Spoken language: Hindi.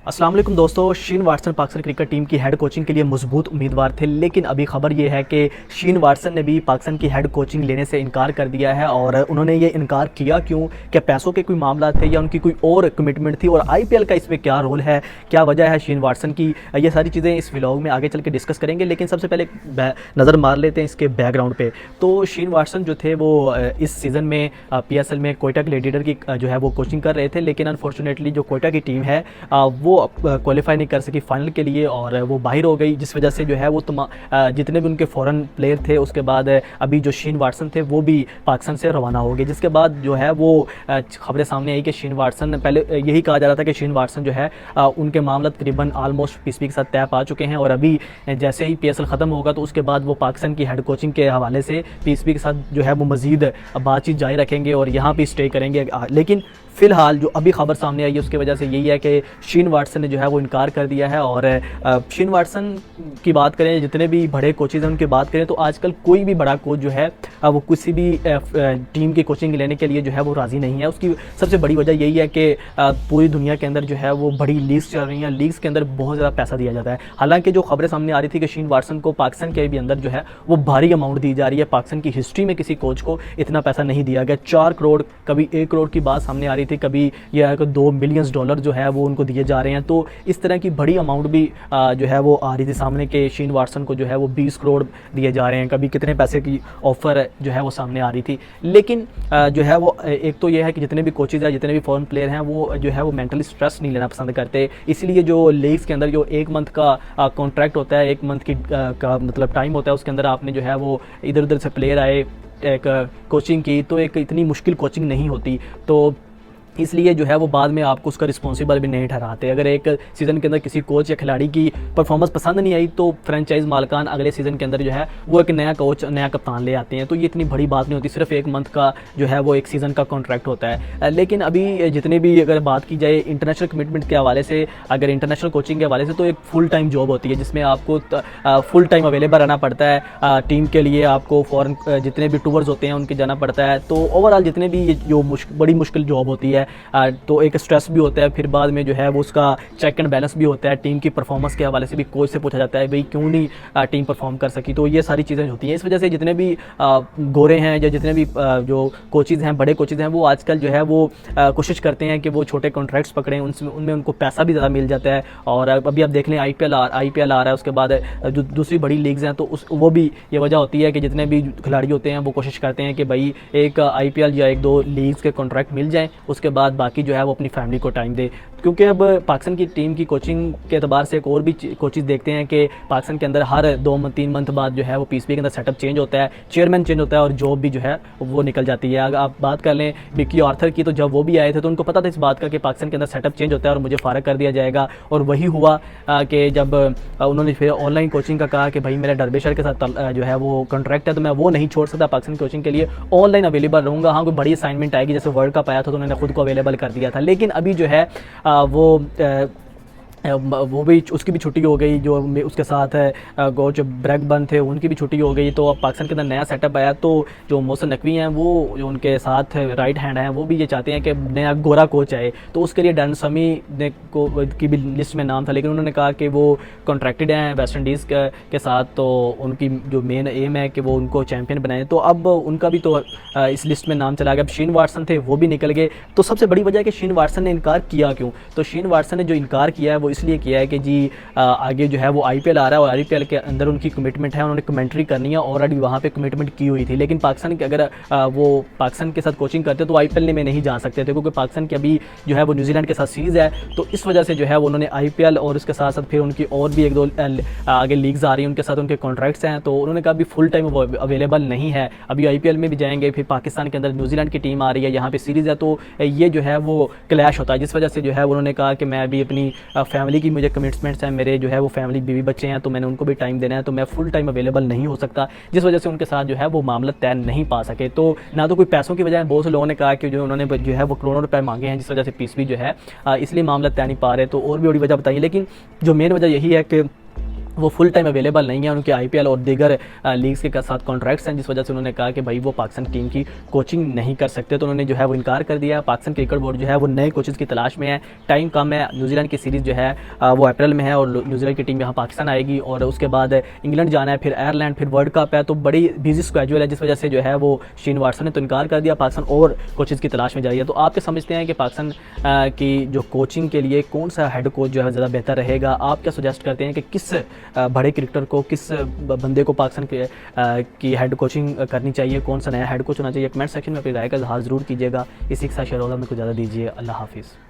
अस्सलाम वालेकुम दोस्तों। शीन वाटसन पाकिस्तान क्रिकेट टीम की हेड कोचिंग के लिए मजबूत उम्मीदवार थे, लेकिन अभी खबर ये है कि शीन वाटसन ने भी पाकिस्तान की हेड कोचिंग लेने से इनकार कर दिया है। और उन्होंने ये इनकार किया क्यों? क्या पैसों के कोई मामला थे या उनकी कोई और कमिटमेंट थी? और आईपीएल का इसमें क्या रोल है, क्या वजह है शीन वाटसन की? ये सारी चीज़ें इस व्लॉग में आगे चल के डिस्कस करेंगे, लेकिन सबसे पहले नज़र मार लेते हैं इसके बैकग्राउंड पे। तो शीन वाटसन जो थे वो इस सीज़न में पीएसएल में कोयटा ग्लैडिएटर की जो है वो कोचिंग कर रहे थे, लेकिन अनफॉर्चुनेटली जो कोयटा की टीम है वो क्वालिफाई नहीं कर सकी फाइनल के लिए और वो बाहर हो गई, जिस वजह से जो है वो जितने भी उनके फॉरेन प्लेयर थे उसके बाद अभी जो शीन वाटसन थे वो भी पाकिस्तान से रवाना हो गए। जिसके बाद जो है वो खबरें सामने आई कि शीन वाटसन, पहले यही कहा जा रहा था कि शीन वाटसन जो है उनके मामला तकरीबन ऑलमोस्ट पीएसबी के साथ तय पा चुके हैं और अभी जैसे ही पीएसएल ख़त्म होगा तो उसके बाद वो पाकिस्तान की हेड कोचिंग के हवाले से पीएसबी के साथ जो है वो मज़ीद बातचीत जारी रखेंगे और यहाँ पर स्टे करेंगे। लेकिन फ़िलहाल जो अभी खबर सामने आई है उसकी वजह से यही है कि शीन वाटसन ने जो है वो इनकार कर दिया है। और शीन वाटसन की बात करें, जितने भी बड़े कोचेज़ हैं उनकी बात करें तो आजकल कोई भी बड़ा कोच जो है वो किसी भी टीम की कोचिंग लेने के लिए जो है वो राज़ी नहीं है। उसकी सबसे बड़ी वजह यही है कि पूरी दुनिया के अंदर जो है वो बड़ी लीग्स चल रही हैं, लीग्स के अंदर बहुत ज़्यादा पैसा दिया जाता है। हालांकि जो खबरें सामने आ रही थी कि शीन वाटसन को पाकिस्तान के भी अंदर जो है वो भारी अमाउंट दी जा रही है, पाकिस्तान की हिस्ट्री में किसी कोच को इतना पैसा नहीं दिया गया। 4 करोड़, कभी 1 करोड़ की बात सामने आ रही थी, कभी यह $2 मिलियन जो है वो उनको दिए जा रहे हैं। तो इस तरह की बड़ी अमाउंट भी जो है वो आ रही थी सामने के शीन वाटसन को जो है वो 20 करोड़ दिए जा रहे हैं, कभी कितने पैसे की ऑफ़र जो है वो सामने आ रही थी। लेकिन जो है वो एक तो ये है कि जितने भी कोचेज़ हैं, जितने भी फॉरेन प्लेयर हैं वो जो है वो मेंटली स्ट्रेस नहीं लेना पसंद करते, इसलिए जो लीग्स के अंदर जो 1 मंथ का कॉन्ट्रैक्ट होता है, 1 मंथ की का मतलब टाइम होता है, उसके अंदर आपने जो है वो इधर उधर से प्लेयर आए एक कोचिंग की, तो एक इतनी मुश्किल कोचिंग नहीं होती, तो इसलिए जो है वो बाद में आपको उसका रिस्पॉन्सिबल भी नहीं ठहराते। अगर एक सीज़न के अंदर किसी कोच या खिलाड़ी की परफॉर्मेंस पसंद नहीं आई तो फ्रेंचाइज मालिकान अगले सीज़न के अंदर जो है वो एक नया कोच, नया कप्तान ले आते हैं। तो ये इतनी बड़ी बात नहीं होती, सिर्फ 1 मंथ का जो है वो एक सीज़न का कॉन्ट्रैक्ट होता है। लेकिन अभी जितने भी अगर बात की जाए इंटरनेशनल कमिटमेंट के हवाले से, अगर इंटरनेशनल कोचिंग के हवाले से, तो एक फुल टाइम जॉब होती है जिसमें आपको फुल टाइम अवेलेबल रहना पड़ता है टीम के लिए। आपको फॉरेन जितने भी टूर्स होते हैं उनके जाना पड़ता है। तो ओवरऑल जितने भी जो बड़ी मुश्किल जॉब होती है, तो एक स्ट्रेस भी होता है, फिर बाद में जो है वो उसका चेक एंड बैलेंस भी होता है। टीम की परफॉर्मेंस के हवाले से भी कोच से पूछा जाता है भाई क्यों नहीं टीम परफॉर्म कर सकी। तो ये सारी चीज़ें होती हैं। इस वजह से जितने भी गोरे हैं या जितने भी जो कोचेज़ हैं, बड़े कोचेज़ हैं, वो आजकल जो है वो कोशिश करते हैं कि वो छोटे कॉन्ट्रैक्ट्स पकड़ें, उनमें उनको पैसा भी ज़्यादा मिल जाता है। और अभी आप देख लें आईपीएल आ रहा है, उसके बाद जो दूसरी बड़ी लीग्स हैं तो वो भी ये वजह होती है कि जितने भी खिलाड़ी होते हैं वो कोशिश करते हैं कि भाई एक आईपीएल या 1-2 लीग्स के कॉन्ट्रैक्ट मिल जाएँ, उसके बाद बाकी जो है वो अपनी फैमिली को टाइम दे। क्योंकि अब पाकिस्तान की टीम की कोचिंग के अतबार से एक और भी कोचेज़ देखते हैं कि पाकिस्तान के अंदर हर 2-3 मंथ बाद जो है वो पीएसबी के अंदर सेटअप चेंज होता है, चेयरमैन चेंज होता है और जॉब भी जो है वो निकल जाती है। अगर आप बात कर लें विक्की आर्थर की, तो जब वो भी आए थे तो उनको पता था इस बात का कि पाकिस्तान के अंदर सेटअप चेंज होता है और मुझे फ़ारग कर दिया जाएगा। और वही हुआ कि जब उन्होंने फिर ऑनलाइन कोचिंग का कहा कि भाई मेरा डर्बेशर के साथ जो है वो कॉन्ट्रैक्ट है, तो मैं वो नहीं छोड़ सकता, पाकिस्तान कोचिंग के लिए ऑनलाइन अवेलेबल रहूँगा। हाँ, कोई बड़ी असाइनमेंट आएगी, जैसे वर्ल्ड कप आया था तो उन्होंने खुद को अवेलेबल कर दिया था। लेकिन अभी जो है वो भी, उसकी भी छुट्टी हो गई, जो उसके साथ है कोच ब्रैकबर्न थे उनकी भी छुट्टी हो गई। तो अब पाकिस्तान के अंदर नया सेटअप आया, तो जो मोहसिन नकवी हैं वो जो उनके साथ राइट हैंड हैं वो भी ये चाहते हैं कि नया गोरा कोच आए। तो उसके लिए डैन समी ने की भी लिस्ट में नाम था, लेकिन उन्होंने कहा कि वो कॉन्ट्रैक्टेड हैं वेस्ट इंडीज़ के साथ, तो उनकी जो मेन एम है कि वो उनको चैम्पियन बनाए। तो अब उनका भी तो इस लिस्ट में नाम चला गया। अब शीन वाटसन थे वो भी निकल गए। तो सबसे बड़ी वजह है कि शीन वाटसन ने इनकार किया क्यों? तो शीन वाटसन ने जो इनकार किया है वो इसलिए किया है कि जी आगे जो है वो आईपीएल आ रहा है और आईपीएल के अंदर उनकी कमिटमेंट है, उन्होंने कमेंट्री करनी है, ऑलरेडी वहाँ पे कमिटमेंट की हुई थी। लेकिन पाकिस्तान के अगर वो पाकिस्तान के साथ कोचिंग करते तो आईपीएल में नहीं जा सकते थे, क्योंकि पाकिस्तान की अभी जो है वो न्यूजीलैंड के साथ सीरीज़ है। तो इस वजह से जो है वो उन्होंने आईपीएल और उसके साथ साथ फिर उनकी और भी 1-2 आगे लीग्स आ रही हैं, उनके साथ उनके कॉन्ट्रैक्ट्स हैं। तो उन्होंने कहा अभी फुल टाइम वो अवेलेबल नहीं है, अभी आईपीएल में भी जाएंगे, फिर पाकिस्तान के अंदर न्यूजीलैंड की टीम आ रही है, यहाँ पर सीरीज़ है, तो ये जो है वो क्लैश होता है। जिस वजह से जो है उन्होंने कहा कि मैं अभी अपनी फैमिली की मुझे कमिटमेंट्स हैं, मेरे जो है वो फैमिली बीवी बच्चे हैं, तो मैंने उनको भी टाइम देना है, तो मैं फुल टाइम अवेलेबल नहीं हो सकता, जिस वजह से उनके साथ जो है वो मामला तय नहीं पा सके। तो ना तो कोई पैसों की वजह है, बहुत से लोगों ने कहा कि जो उन्होंने जो है वो करोड़ों रुपए मांगे हैं, जिस वजह से पीएसबी जो है इसलिए मामला तय नहीं पा रहे। तो और भी बड़ी वजह बताइए, लेकिन जो मेन वजह यही है कि वो फुल टाइम अवेलेबल नहीं है, उनके आईपीएल और दीगर लीग्स के साथ कॉन्ट्रैक्ट्स हैं, जिस वजह से उन्होंने कहा कि भाई वो पाकिस्तान टीम की कोचिंग नहीं कर सकते। तो उन्होंने जो है वो इनकार कर दिया। पाकिस्तान क्रिकेट बोर्ड जो है वो नए कोचेज़ की तलाश में है, टाइम कम है। न्यूजीलैंड की सीरीज़ जो है वो अप्रैल में है और न्यूजीलैंड की टीम यहाँ पाकिस्तान आएगी और उसके बाद इंग्लैंड जाना है, फिर आयरलैंड, फिर वर्ल्ड कप है। तो बड़ी बिजी स्केड्यूल है, जिस वजह से जो है वो शेन वाटसन ने तो इनकार कर दिया। पाकिस्तान और कोचेज़ की तलाश में जा रही है। तो आप क्या समझते हैं कि पाकिस्तान की जो कोचिंग के लिए कौन सा हेड कोच जो है ज़्यादा बेहतर रहेगा? आप क्या सजेस्ट करते हैं कि किस बड़े क्रिकेटर को, किस बंदे को पाकिस्तान के की हेड कोचिंग करनी चाहिए, कौन सा नया हेड कोच होना चाहिए? कमेंट सेक्शन में अपनी राय का इजहार ज़रूर कीजिएगा। इसी के साथ शेयर होगा, मेरे को ज़्यादा दीजिए। अल्लाह हाफिज़।